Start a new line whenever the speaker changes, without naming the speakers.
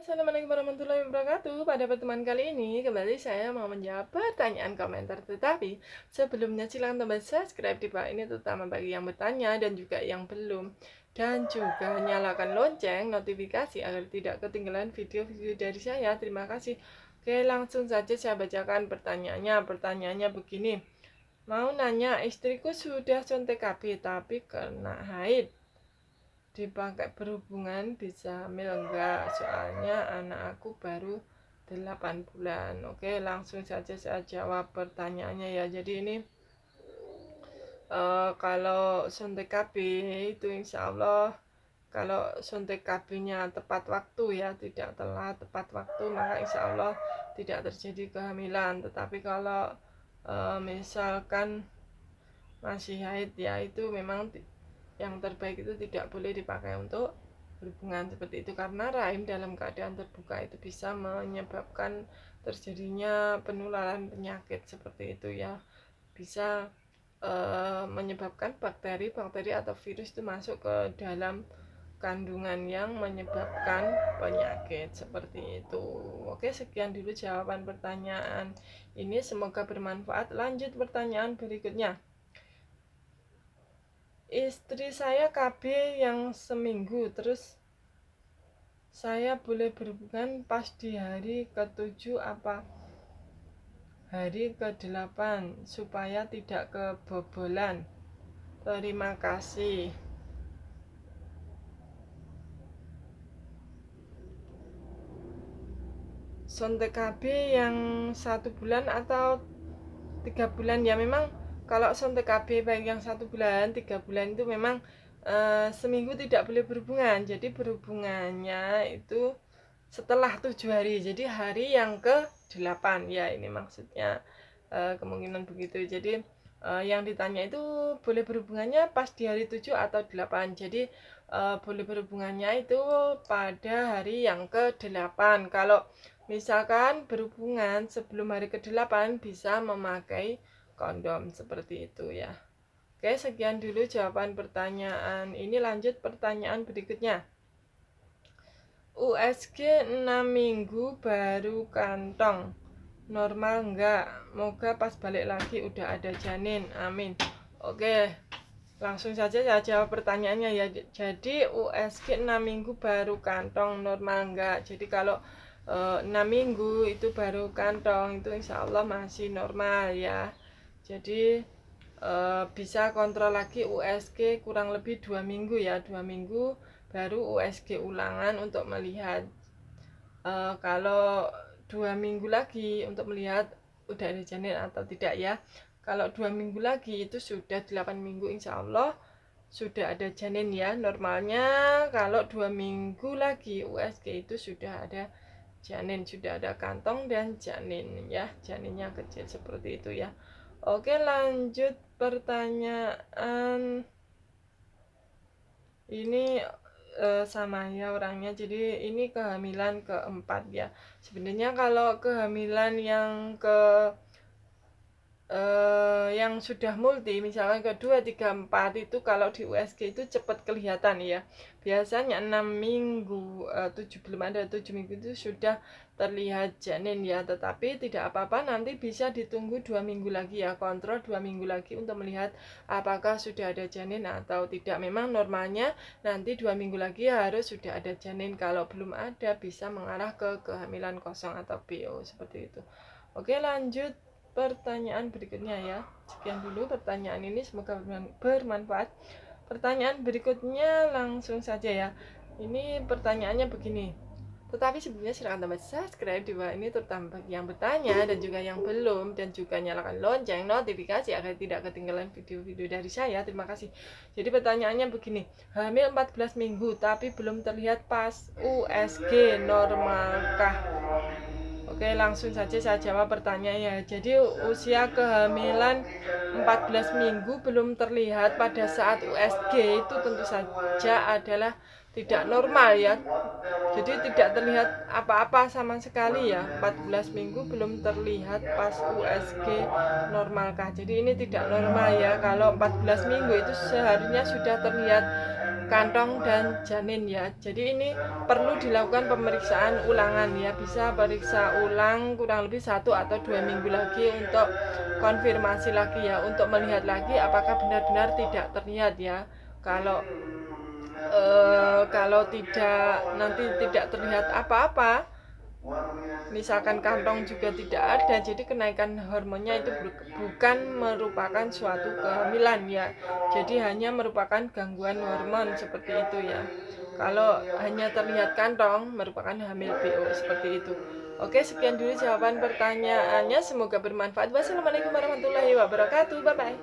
Assalamualaikum warahmatullahi wabarakatuh. Pada pertemuan kali ini kembali saya mau menjawab pertanyaan komentar. Tetapi sebelumnya silahkan tombol subscribe di bawah ini, terutama bagi yang bertanya dan juga yang belum. Dan juga nyalakan lonceng notifikasi agar tidak ketinggalan video-video dari saya. Terima kasih. Oke, langsung saja saya bacakan pertanyaannya. Pertanyaannya begini. Mau nanya, istriku sudah suntik KB tapi kena haid. Dipakai berhubungan bisa hamil enggak? Soalnya anak aku baru 8 bulan. Oke, langsung saja saya jawab pertanyaannya ya. Jadi ini kalau suntik KB itu insya Allah, kalau suntik KB-nya tepat waktu ya, tidak telat, tepat waktu, maka insya Allah tidak terjadi kehamilan. Tetapi kalau misalkan masih haid ya, itu memang yang terbaik itu tidak boleh dipakai untuk berhubungan seperti itu, karena rahim dalam keadaan terbuka itu bisa menyebabkan terjadinya penularan penyakit seperti itu ya, bisa menyebabkan bakteri atau virus itu masuk ke dalam kandungan yang menyebabkan penyakit seperti itu. Oke, sekian dulu jawaban pertanyaan ini, semoga bermanfaat. Lanjut pertanyaan berikutnya. Istri saya KB yang seminggu, terus saya boleh berhubungan pas di hari ke-7 apa hari ke-8 supaya tidak kebobolan. Terima kasih. Suntik KB yang 1 bulan atau 3 bulan ya, memang kalau suntik KB baik yang 1 bulan, 3 bulan itu memang seminggu tidak boleh berhubungan. Jadi berhubungannya itu setelah 7 hari, jadi hari yang ke-8 ya, ini maksudnya kemungkinan begitu. Jadi yang ditanya itu boleh berhubungannya pas di hari 7 atau 8. Jadi boleh berhubungannya itu pada hari yang ke-8. Kalau misalkan berhubungan sebelum hari ke-8 bisa memakai kondom seperti itu ya. Oke, sekian dulu jawaban pertanyaan ini. Lanjut pertanyaan berikutnya. USG 6 minggu baru kantong, normal enggak? Moga pas balik lagi udah ada janin, amin. Oke, langsung saja saya jawab pertanyaannya ya. Jadi USG 6 minggu baru kantong, normal enggak? Jadi kalau 6 minggu itu baru kantong, itu insya Allah masih normal ya. Jadi bisa kontrol lagi USG kurang lebih 2 minggu ya, 2 minggu baru USG ulangan untuk melihat kalau 2 minggu lagi untuk melihat udah ada janin atau tidak ya. Kalau 2 minggu lagi itu sudah 8 minggu insya Allah sudah ada janin ya. Normalnya kalau 2 minggu lagi USG itu sudah ada janin, sudah ada kantong dan janin ya, janinnya kecil seperti itu ya. Oke, lanjut pertanyaan ini sama ya orangnya. Jadi ini kehamilan keempat ya. Sebenarnya kalau kehamilan yang yang sudah multi, misalkan kedua, 3, 4 itu kalau di USG itu cepat kelihatan ya. Biasanya 6 minggu, 7 belum ada 7 minggu itu sudah terlihat janin ya. Tetapi tidak apa-apa, nanti bisa ditunggu 2 minggu lagi ya, kontrol 2 minggu lagi untuk melihat apakah sudah ada janin atau tidak. Memang normalnya nanti 2 minggu lagi harus sudah ada janin. Kalau belum ada bisa mengarah ke kehamilan kosong atau BO seperti itu. Oke, lanjut pertanyaan berikutnya ya. Sekian dulu pertanyaan ini, semoga bermanfaat. Pertanyaan berikutnya langsung saja ya. Ini pertanyaannya begini. Tetapi sebelumnya silahkan tambah subscribe di bawah ini, terutama bagi yang bertanya dan juga yang belum, dan juga nyalakan lonceng notifikasi agar tidak ketinggalan video-video dari saya. Terima kasih. Jadi pertanyaannya begini. Hamil 14 minggu tapi belum terlihat pas USG, normalkah? Oke, langsung saja saya jawab pertanyaannya. Jadi usia kehamilan 14 minggu belum terlihat pada saat USG itu tentu saja adalah tidak normal ya. Jadi tidak terlihat apa-apa sama sekali ya. 14 minggu belum terlihat pas USG, normalkah? Jadi ini tidak normal ya. Kalau 14 minggu itu seharusnya sudah terlihat kantong dan janin ya. Jadi ini perlu dilakukan pemeriksaan ulangan ya, bisa periksa ulang kurang lebih 1 atau 2 minggu lagi untuk konfirmasi lagi ya, untuk melihat lagi apakah benar-benar tidak terlihat ya. Kalau tidak, nanti tidak terlihat apa-apa, misalkan kantong juga tidak ada, jadi kenaikan hormonnya itu bukan merupakan suatu kehamilan ya, jadi hanya merupakan gangguan hormon seperti itu ya. Kalau hanya terlihat kantong merupakan hamil BO seperti itu. Oke, sekian dulu jawaban pertanyaannya, semoga bermanfaat. Wassalamualaikum warahmatullahi wabarakatuh. Bye bye.